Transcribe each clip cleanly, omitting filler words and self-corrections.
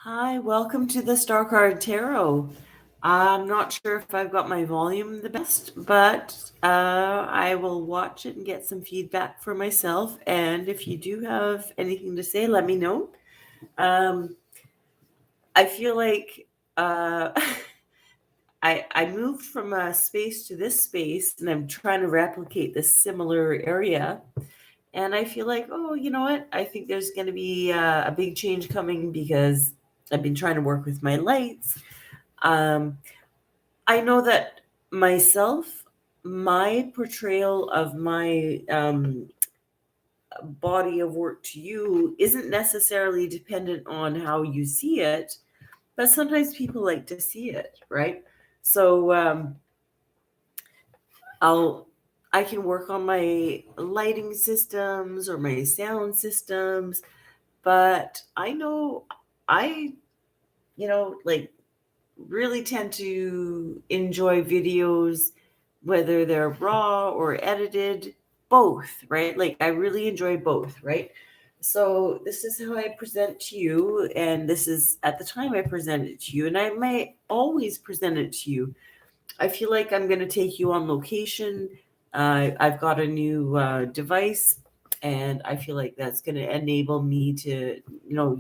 Hi, welcome to the Star Card Tarot. I'm not sure if I've got my volume the best, but I will watch it and get some feedback for myself. And if you do have anything to say, let me know. Um, I feel like uh, I moved from a space to this space, and I'm trying to replicate this similar area. And I feel like, oh, you know what? I think there's going to be a big change coming because I've been trying to work with my lights. Um, I know that myself, my portrayal of my body of work to you isn't necessarily dependent on how you see it, but sometimes people like to see it, right? So I'll I can work on my lighting systems or my sound systems, but I know I, like really tend to enjoy videos, whether they're raw or edited, both, right? Like I really enjoy both, right? So this is how I present to you, and this is at the time I present it to you, and I might always present it to you. I feel like I'm going to take you on location. I've got a new device, and I feel like that's going to enable me to,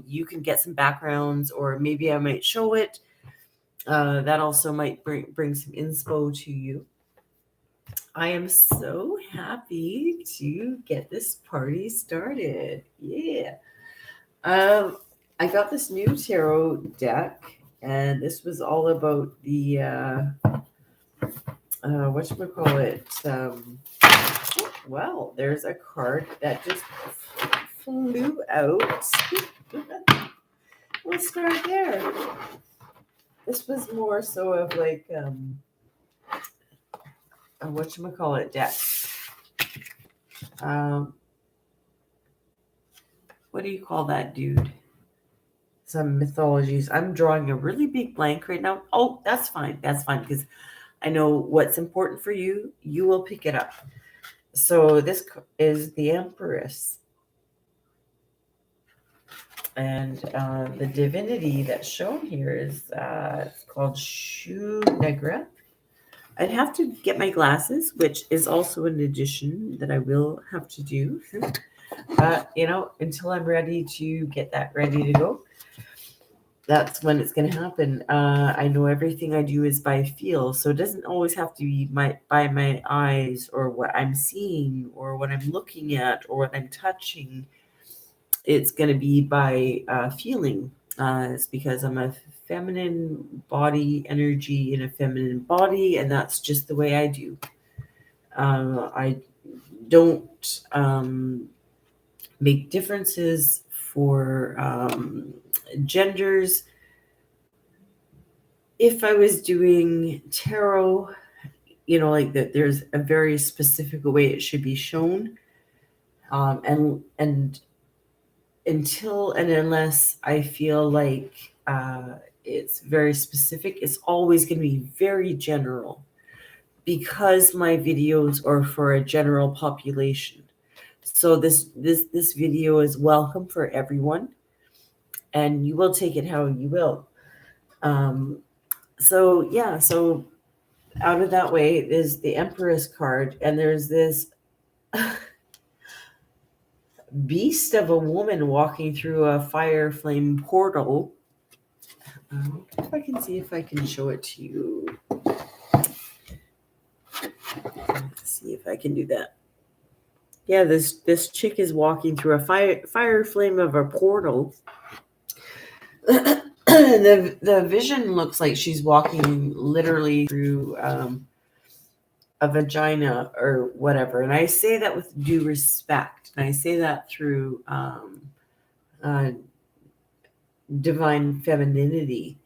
you can get some backgrounds, or maybe I might show it. That also might bring some inspo to you. I am so happy to get this party started. Yeah. Um, I got this new tarot deck, and this was all about the whatchamacallit. Well, there's a card that just flew out. We'll start there. This was more so of like a whatchamacallit deck. Um, what do you call that, dude? Some mythologies. I'm drawing a really big blank right now. Oh, that's fine. That's fine because I know what's important for you. You will pick it up. So this is the Empress. And the divinity that's shown here is it's called Shu Negra. I'd have to get my glasses, which is also an addition that I will have to do. Until I'm ready to get that ready to go, that's when it's going to happen. I know everything I do is by feel, so it doesn't always have to be by my eyes or what I'm seeing or what I'm looking at or what I'm touching. It's going to be by feeling. It's because I'm a feminine body energy in a feminine body, and that's just the way I do. I don't make differences for genders. If I was doing tarot, like that, there's a very specific way it should be shown, and until and unless I feel like it's very specific, it's always going to be very general because my videos are for a general population. So this video is welcome for everyone, and you will take it how you will. So out of that way is the Empress card, and there's this beast of a woman walking through a fire flame portal. If I can see if I can show it to you. Let's see if I can do that. Yeah, this chick is walking through a fire flame of a portal. The vision looks like she's walking literally through a vagina or whatever, and I say that with due respect, and I say that through uh, divine femininity.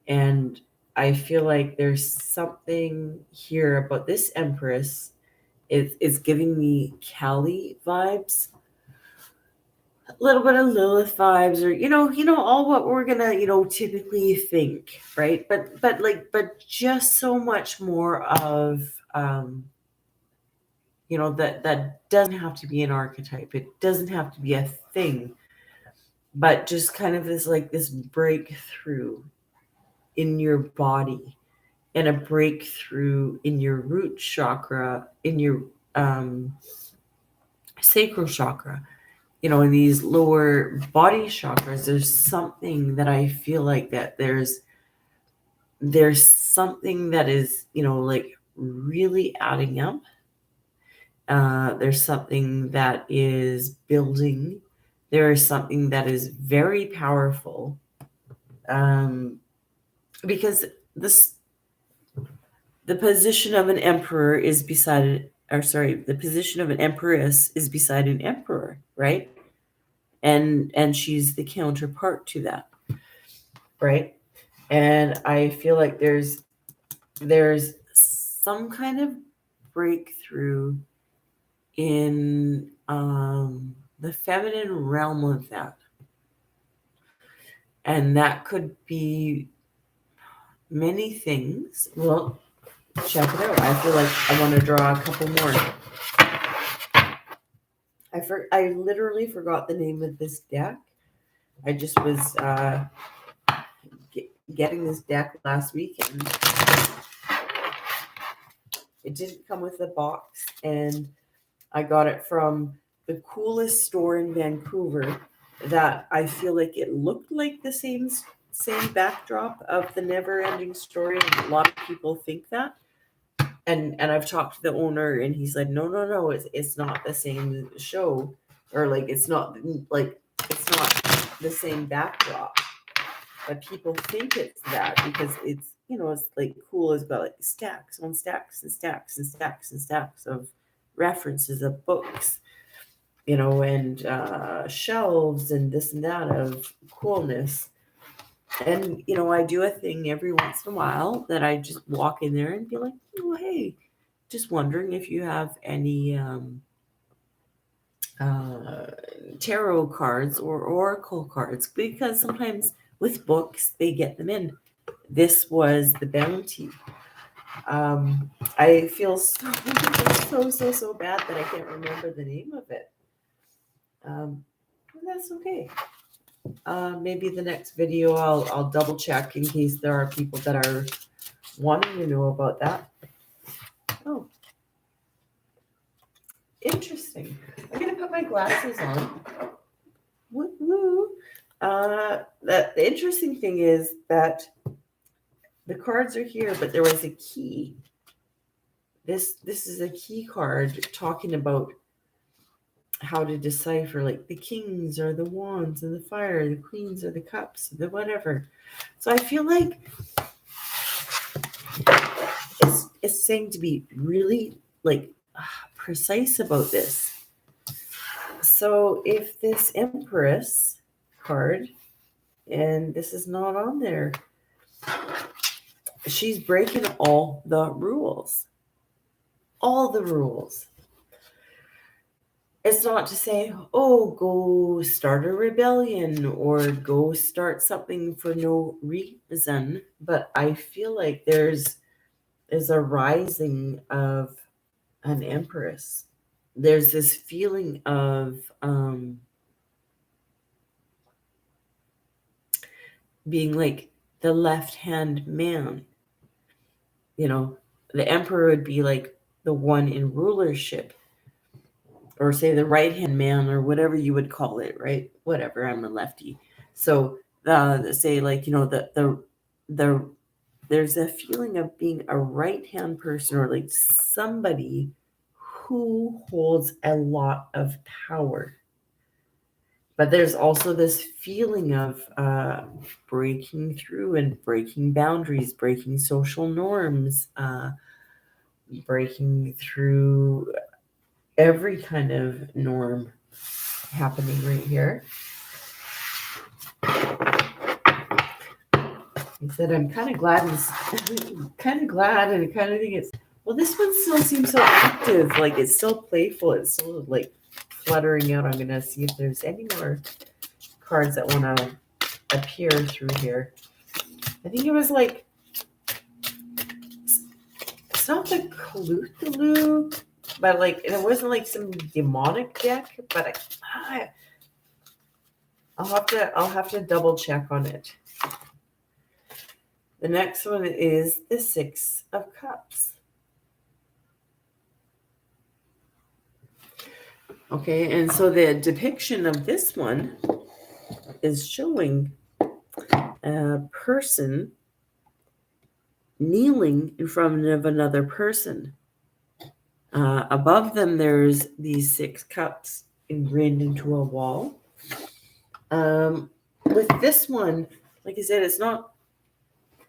And I feel like there's something here about this Empress. It's giving me Kali vibes, a little bit of Lilith vibes, or all what we're gonna typically think, right? But just so much more of that doesn't have to be an archetype. It doesn't have to be a thing. but just kind of is like this breakthrough in your body and a breakthrough in your root chakra, in your sacral chakra, in these lower body chakras. There's something that I feel like that there's something that is, like really adding up. There's something that is building. There is something that is very powerful. Because the position of an emperor is beside, or sorry, the position of an empress is beside an emperor, right? And she's the counterpart to that, right? And I feel like there's some kind of breakthrough in the feminine realm of that. And that could be many things. Well, check it out. I feel like I want to draw a couple more. I literally forgot the name of this deck. I just was getting this deck last week, and it didn't come with a box, and I got it from the coolest store in Vancouver that I feel like it looked like the same backdrop of the Never Ending Story. A lot of people think that. And I've talked to the owner, and he said, no, it's not the same show, or like it's not the same backdrop. But people think it's that because it's it's like cool. It's got like stacks on stacks and stacks and stacks and stacks of references of books, and shelves and this and that of coolness. And, I do a thing every once in a while that I just walk in there and be like, oh, hey, just wondering if you have any tarot cards or oracle cards, because sometimes with books, they get them in. This was the bounty. I feel so bad that I can't remember the name of it. That's okay. Maybe the next video I'll double check in case there are people that are wanting to know about that. Oh, interesting. I'm gonna put my glasses on. Woo-woo. The interesting thing is that the cards are here, but there was a key. This is a key card talking about how to decipher, like the kings are the wands and the fire, the queens are the cups, the whatever. So I feel like it's saying to be really like precise about this. So if this Empress card, and this is not on there, she's breaking all the rules. All the rules. It's not to say, oh, go start a rebellion or go start something for no reason. But I feel like there's a rising of an empress. There's this feeling of being like the left-hand man. The emperor would be like the one in rulership, or say the right-hand man, or whatever you would call it, right? Whatever, I'm a lefty. So say like, the there's a feeling of being a right-hand person, or like somebody who holds a lot of power. But there's also this feeling of breaking through and breaking boundaries, breaking social norms, breaking through every kind of norm happening right here. He said, I'm kind of glad, and I kind of think it's, well, this one still seems so active, like it's still playful, it's still like fluttering out. I'm going to see if there's any more cards that want to appear through here. I think it was like, it's not the Cthulhu, but like, it wasn't like some demonic deck, but I'll have to double check on it. The next one is the Six of Cups. Okay, and so the depiction of this one is showing a person kneeling in front of another person. Above them, there's these 6 cups ingrained into a wall. With this one, like I said, it's not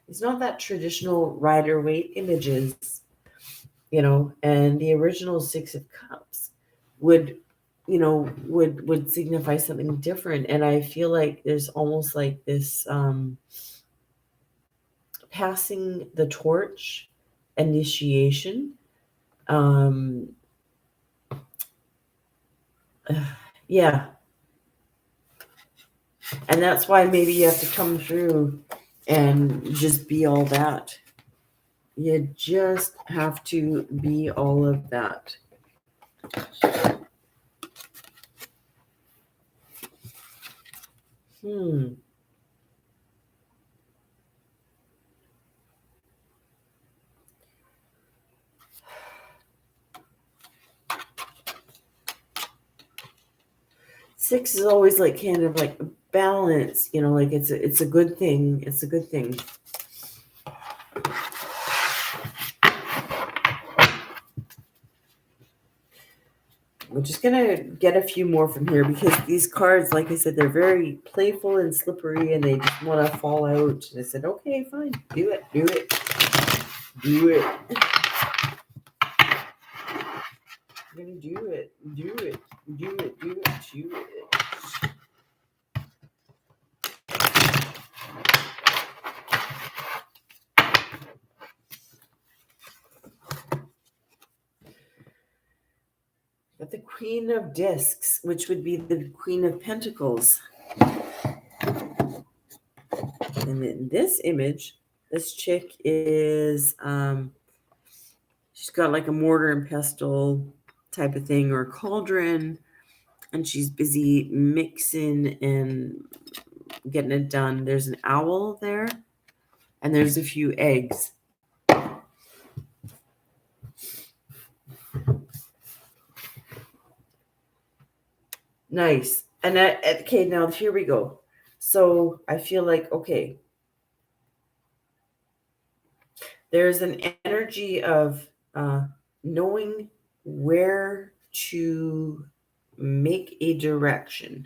that traditional Rider-Waite images, and the original 6 of Cups would signify something different. And I feel like there's almost like this passing the torch initiation. Yeah. And that's why maybe you have to come through and just be all that. You just have to be all of that. Six is always like kind of like balance, like it's a good thing. It's a good thing. I'm just gonna get a few more from here because these cards, like I said, they're very playful and slippery and they just want to fall out. And I said, okay, fine, do it. I'm gonna do it. But the Queen of Discs, which would be the Queen of Pentacles. And in this image, this chick is, she's got like a mortar and pestle type of thing or a cauldron, and she's busy mixing and getting it done. There's an owl there, and there's a few eggs. Nice. And okay, now here we go. So I feel like, okay, there's an energy of knowing where to make a direction.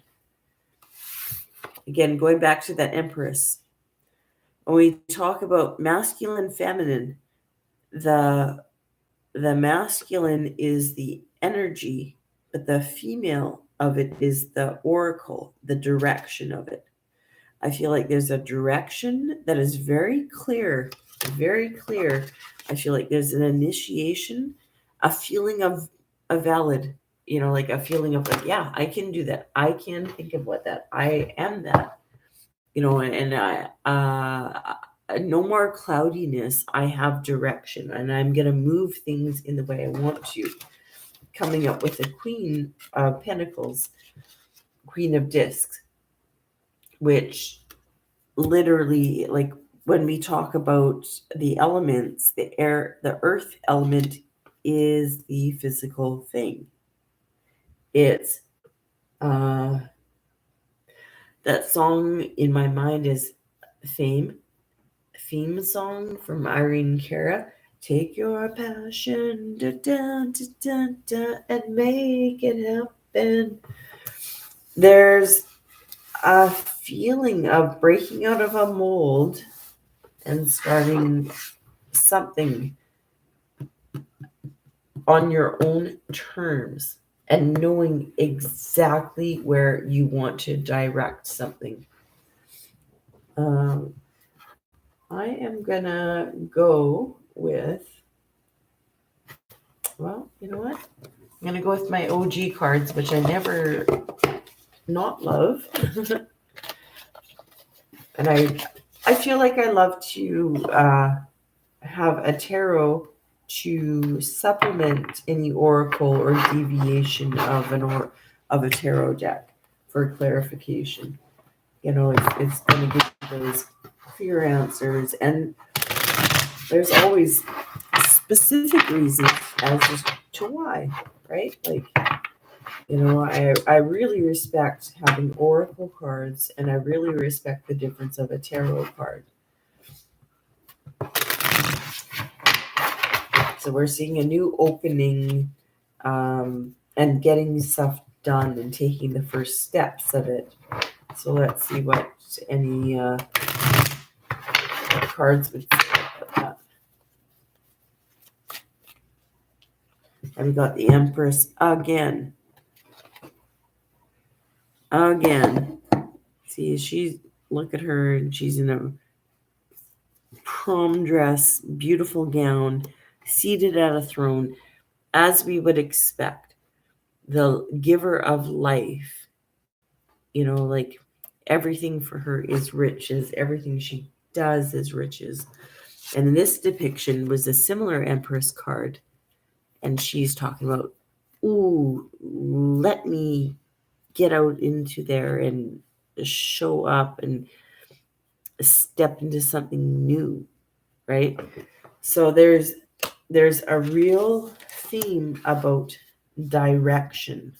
Again, going back to that Empress. When we talk about masculine, feminine, the masculine is the energy, but the female of it is the oracle, the direction of it. I feel like there's a direction that is very clear, very clear. I feel like there's an initiation, a feeling of a valid, like a feeling of like, yeah, I can do that. I can think of what that. I am that. And no more cloudiness. I have direction, and I'm going to move things in the way I want to. Coming up with the Queen of Pentacles, Queen of Discs, which literally, like when we talk about the elements, the earth element is the physical thing. It's that song in my mind is theme song from Irene Cara. Take your passion and make it happen. There's a feeling of breaking out of a mold and starting something on your own terms and knowing exactly where you want to direct something. I am gonna go with, well, you know what? I'm gonna go with my OG cards, which I never not love. And I feel like I love to have a tarot to supplement any oracle or deviation of a tarot deck for clarification. it's going to give you those clear answers. And there's always specific reasons as to why, right? Like, I really respect having oracle cards, and I really respect the difference of a tarot card. So we're seeing a new opening, and getting stuff done and taking the first steps of it. So let's see what any cards would say about that. And we got the Empress again. See, look at her, and she's in a prom dress, beautiful gown, seated at a throne, as we would expect. The giver of life, like everything for her is riches, everything she does is riches. And this depiction was a similar Empress card, and she's talking about, ooh, let me get out into there and show up and step into something new, right? So there's a real theme about direction.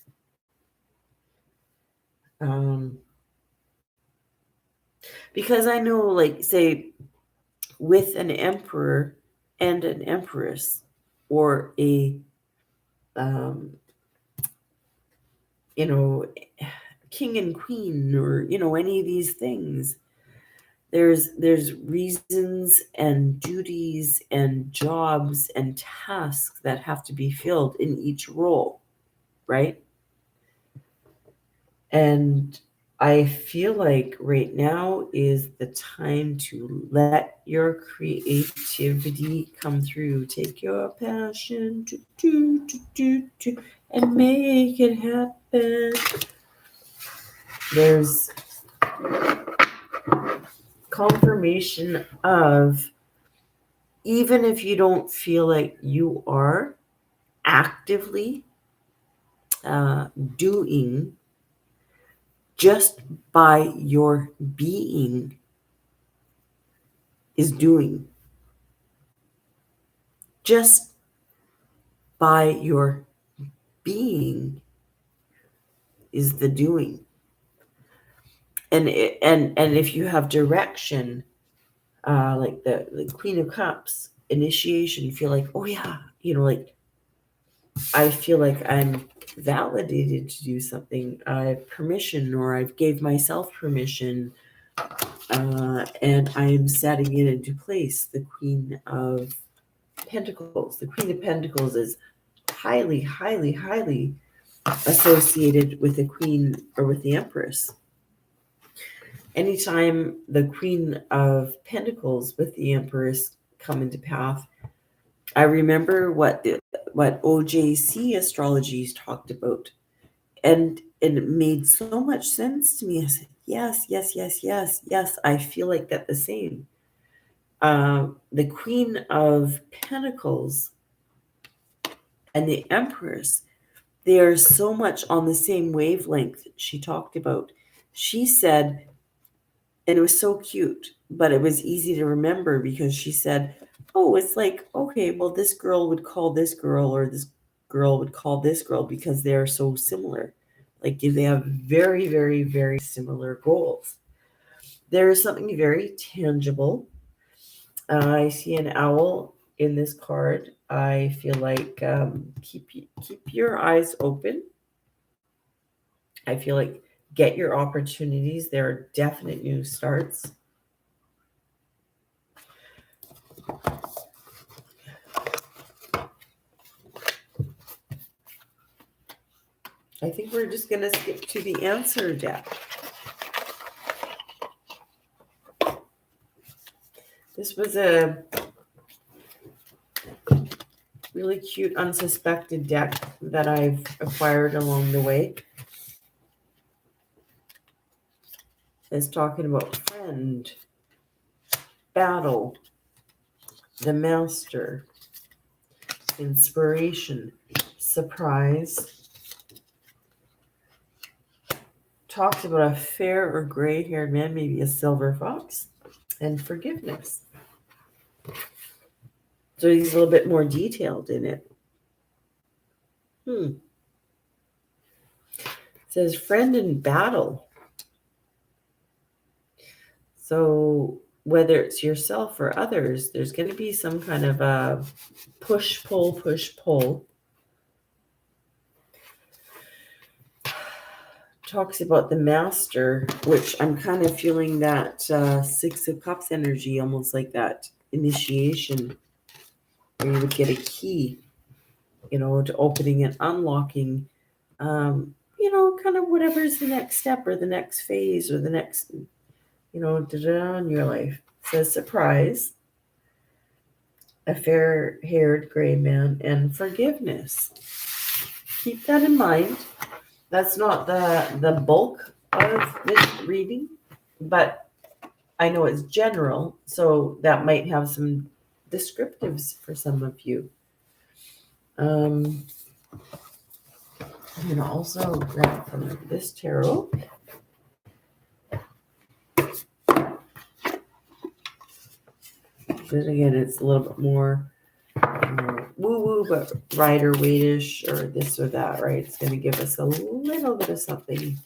Because I know, like, say, with an emperor and an empress, or a king and queen, or any of these things, there's reasons and duties and jobs and tasks that have to be filled in each role, right? And I feel like right now is the time to let your creativity come through. Take your passion and make it happen. There's confirmation of, even if you don't feel like you are actively doing, just by your being is doing. Just by your being is the doing. And if you have direction, like the Queen of Cups, initiation, you feel like, oh yeah, like, I feel like I'm validated to do something. I have permission, or I've gave myself permission, and I am setting it into place. The Queen of Pentacles. The Queen of Pentacles is highly, highly, highly associated with the Queen, or with the Empress. Anytime the Queen of Pentacles with the Empress come into path, I remember what OJC astrology talked about, and it made so much sense to me. I said, yes, yes, yes, yes, yes. I feel like that the same. The Queen of Pentacles and the Empress, they are so much on the same wavelength. She talked about. She said, and it was so cute, but it was easy to remember, because she said, oh, it's like, okay, well, this girl would call this girl, or this girl would call this girl, because they are so similar. Like, they have very, very, very similar goals. There is something very tangible. I see an owl in this card. I feel like, keep your eyes open. I feel like, get your opportunities. There are definite new starts. I think we're just going to skip to the answer deck. This was a really cute, unsuspected deck that I've acquired along the way. It's talking about friend, battle, the master, inspiration, surprise, talks about a fair or gray haired man, maybe a silver fox, and forgiveness. So he's a little bit more detailed in it. It says friend in battle. So whether it's yourself or others, there's going to be some kind of a push, pull. Talks about the master, which I'm kind of feeling that Six of Cups energy, almost like that initiation, where you would get a key, to opening and unlocking, kind of whatever's the next step or the next phase or the next, in your life. It says surprise, a fair-haired gray man, and forgiveness. Keep that in mind. That's not the bulk of this reading, but I know it's general, so that might have some descriptives for some of you. I'm going to also grab from this tarot. But again, it's a little bit more woo-woo, but Rider-Waite-ish or this or that, right? It's going to give us a little bit of something.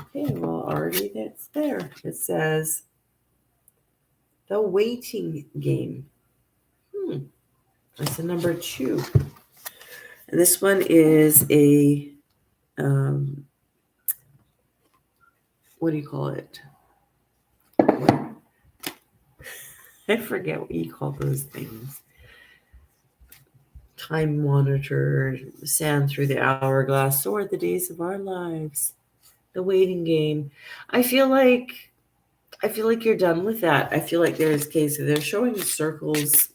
Okay, well, already that's there. It says, the waiting game. That's the number 2. And this one is a, what do you call it? I forget what you call those things. Time monitor, sand through the hourglass, or the days of our lives. The waiting game. I feel like you're done with that. I feel like they're showing circles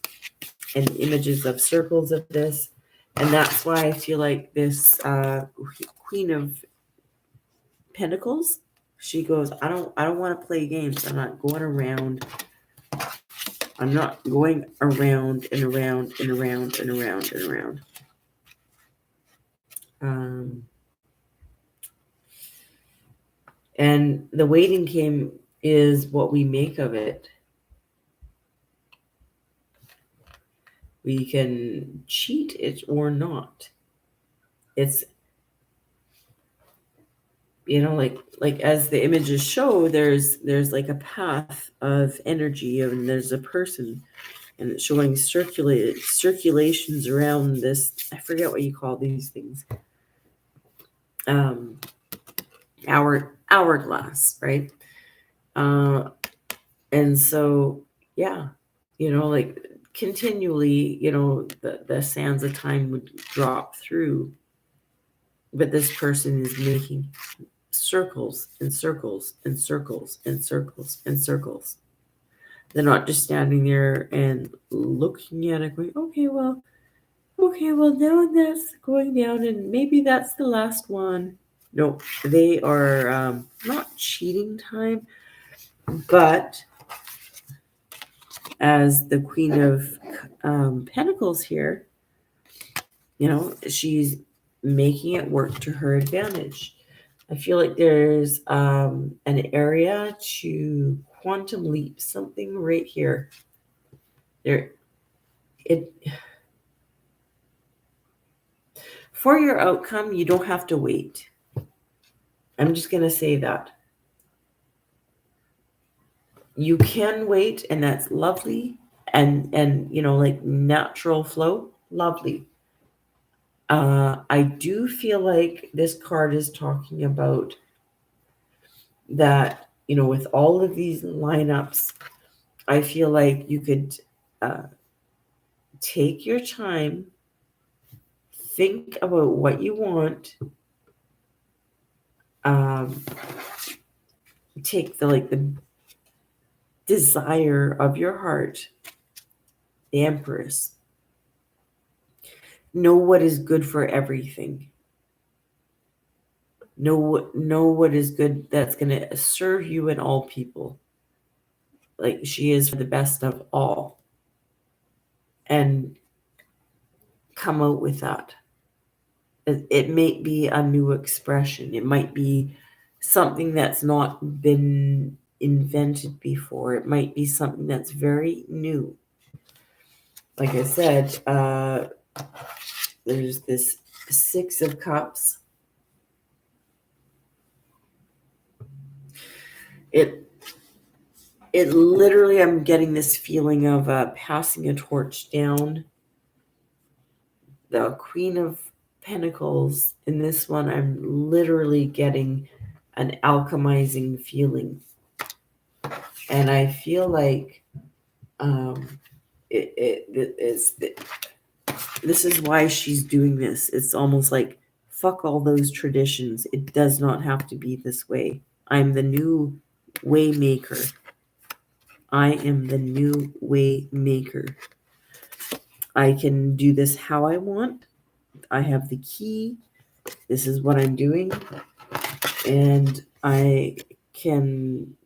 and images of circles of this, and that's why I feel like this Queen of Pentacles, she goes, I don't want to play games. I'm not going around. I'm not going around and around and around and around and around. And the waiting game is what we make of it. We can cheat it or not. It's, like as the images show, there's like a path of energy, and there's a person, and it's showing circulations around this. I forget what you call these things. Hourglass, right? And so, yeah, like continually, the sands of time would drop through, but this person is making circles and circles and circles and circles and circles. They're not just standing there and looking at it going, okay, well, now that's going down and maybe that's the last one. No, they are not cheating time, but as the Queen of Pentacles here, she's making it work to her advantage. I feel like there's an area to quantum leap something right here. For your outcome, you don't have to wait. I'm just going to say that. You can wait, and that's lovely. And like natural flow, lovely. I do feel like this card is talking about that, with all of these lineups, I feel like you could take your time, think about what you want, take the desire of your heart, the Empress. Know what is good for everything. Know what is good that's going to serve you and all people. Like she is for the best of all. And come out with that. It may be a new expression. It might be something that's not been invented before. It might be something that's very new. Like I said, there's this Six of Cups. It literally, I'm getting this feeling of passing a torch down. The Queen of Pentacles in this one, I'm literally getting an alchemizing feeling. And I feel like this is why she's doing this. It's almost like, fuck all those traditions. It does not have to be this way. I'm the new way maker. I am the new way maker. I can do this how I want. I have the key. This is what I'm doing. And I can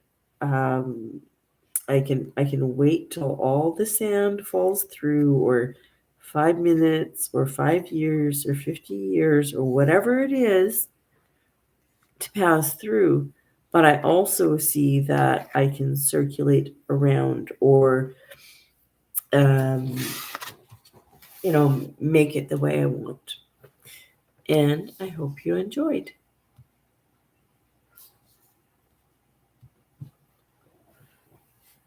I can wait till all the sand falls through, or 5 minutes or 5 years or 50 years or whatever it is to pass through. But I also see that I can circulate around, or make it the way I want. And I hope you enjoyed.